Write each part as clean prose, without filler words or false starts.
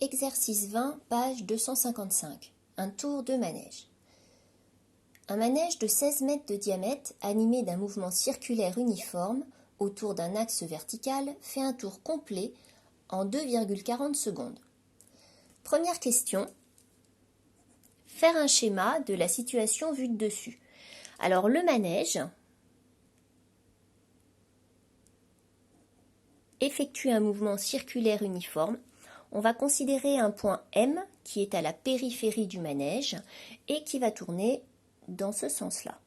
Exercice 20, page 255. Un tour de manège. Un manège de 16 mètres de diamètre, animé d'un mouvement circulaire uniforme autour d'un axe vertical, fait un tour complet en 2,40 secondes. Première question. Faire un schéma de la situation vue de dessus. Alors le manège effectue un mouvement circulaire uniforme. On va considérer un point M qui est à la périphérie du manège et qui va tourner dans ce sens-là.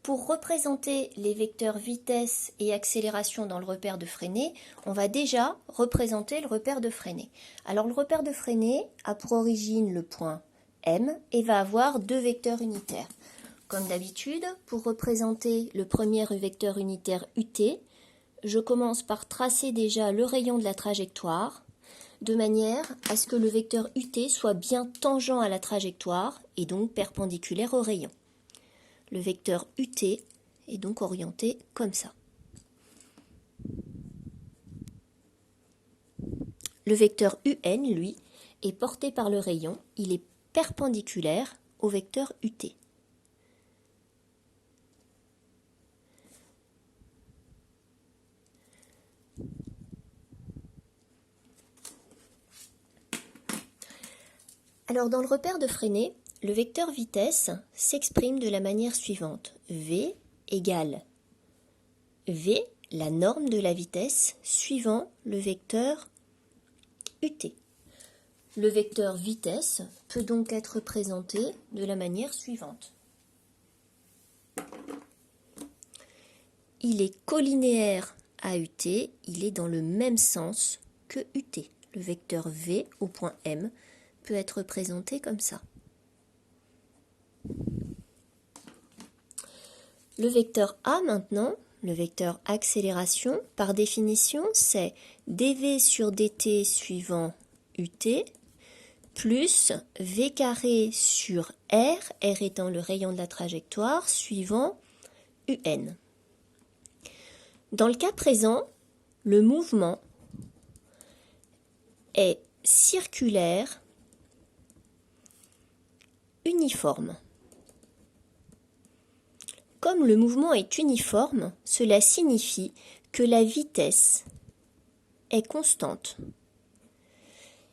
Pour représenter les vecteurs vitesse et accélération dans le repère de freinée, on va déjà représenter le repère de freinée. Alors le repère de freinée a pour origine le point M et va avoir deux vecteurs unitaires. Comme d'habitude, pour représenter le premier vecteur unitaire UT, je commence par tracer déjà le rayon de la trajectoire, de manière à ce que le vecteur UT soit bien tangent à la trajectoire et donc perpendiculaire au rayon. Le vecteur UT est donc orienté comme ça. Le vecteur UN, lui, est porté par le rayon, il est perpendiculaire au vecteur UT. Alors dans le repère de freinée, le vecteur vitesse s'exprime de la manière suivante. V égale V, la norme de la vitesse, suivant le vecteur UT. Le vecteur vitesse peut donc être représenté de la manière suivante. Il est collinéaire à UT, il est dans le même sens que UT. Le vecteur V au point M peut être représenté comme ça. Le vecteur A maintenant, le vecteur accélération, par définition, c'est dv sur dt suivant ut plus v carré sur r, r étant le rayon de la trajectoire, suivant un. Dans le cas présent, le mouvement est circulaire, uniforme. Comme le mouvement est uniforme, cela signifie que la vitesse est constante.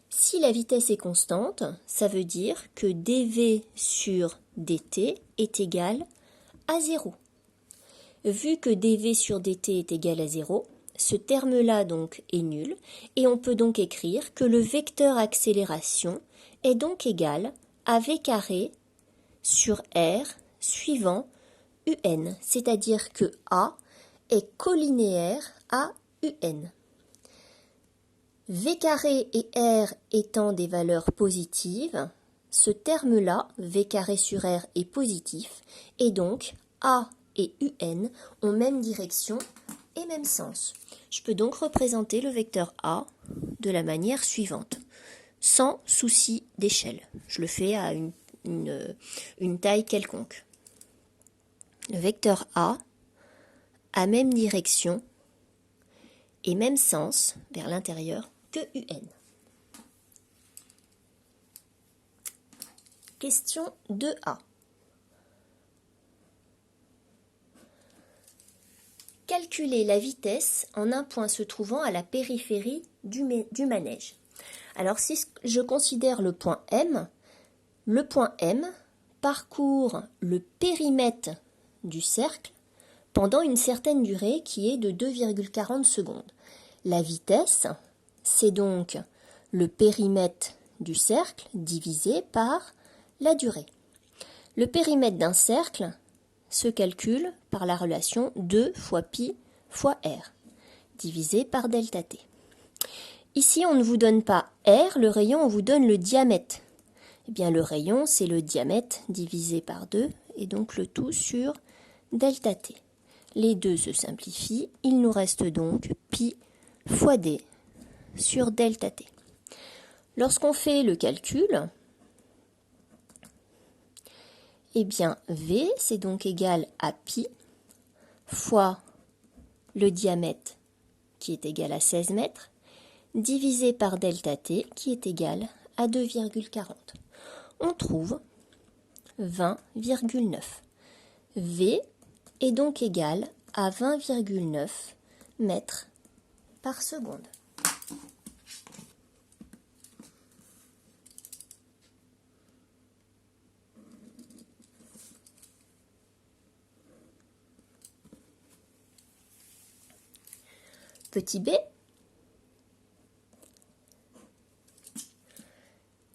Si la vitesse est constante, ça veut dire que dv sur dt est égal à 0. Vu que dv sur dt est égal à 0, ce terme-là donc est nul et on peut donc écrire que le vecteur accélération est donc égal à v carré sur r suivant un, c'est-à-dire que A est collinéaire à un. V carré et R étant des valeurs positives, ce terme-là, V carré sur R, est positif, et donc A et UN ont même direction et même sens. Je peux donc représenter le vecteur A de la manière suivante, sans souci d'échelle. Je le fais à une taille quelconque. Le vecteur A a même direction et même sens vers l'intérieur que UN. Question 2A. Calculer la vitesse en un point se trouvant à la périphérie du manège. Alors si je considère le point M parcourt le périmètre du cercle pendant une certaine durée qui est de 2,40 secondes. La vitesse, c'est donc le périmètre du cercle divisé par la durée. Le périmètre d'un cercle se calcule par la relation 2 fois pi fois r, divisé par delta t. Ici, on ne vous donne pas r, le rayon, on vous donne le diamètre. Eh bien, le rayon, c'est le diamètre divisé par 2, et donc le tout sur delta t. Les deux se simplifient, il nous reste donc pi fois d sur delta t. Lorsqu'on fait le calcul, Eh bien, V, c'est donc égal à pi fois le diamètre, qui est égal à 16 mètres, divisé par delta t, qui est égal à 2,40. On trouve 20,9. V est donc égal à 20,9 mètres par seconde. Petit b,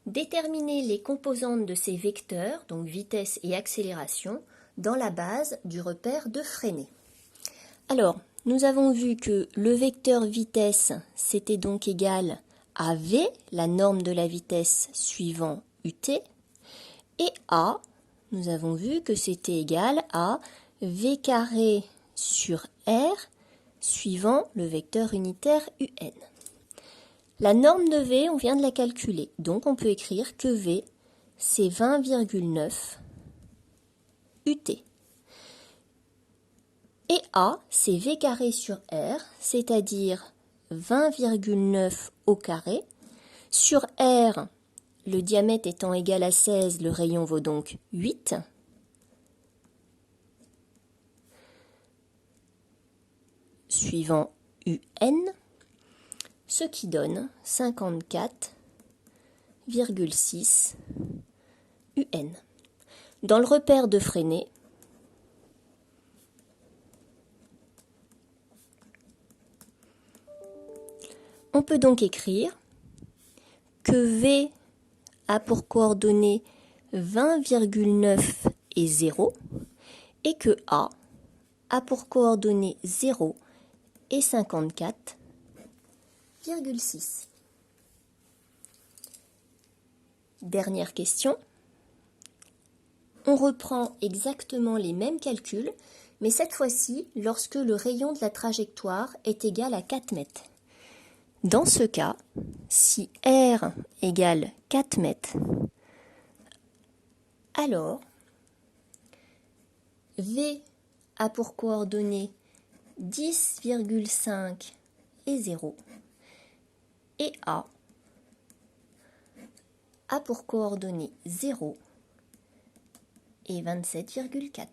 déterminer les composantes de ces vecteurs, donc vitesse et accélération, dans la base du repère de Freinet. Alors, nous avons vu que le vecteur vitesse, c'était donc égal à v, la norme de la vitesse suivant ut, et a, nous avons vu que c'était égal à v carré sur r, suivant le vecteur unitaire un. La norme de v, on vient de la calculer, donc on peut écrire que v, c'est 20,9 ut. Et a, c'est v carré sur r, c'est-à-dire 20,9 au carré. Sur r, le diamètre étant égal à 16, le rayon vaut donc 8. Suivant un, ce qui donne 54,6 un. Dans le repère de Freinet, on peut donc écrire que V a pour coordonnées 20,9 et 0 et que A pour coordonnées 0 et 54,6. Dernière question. On reprend exactement les mêmes calculs, mais cette fois-ci lorsque le rayon de la trajectoire est égal à 4 mètres. Dans ce cas, si R égale 4 mètres, alors V a pour coordonnées 10,5 et 0 et A pour coordonnées 0 et 27,4.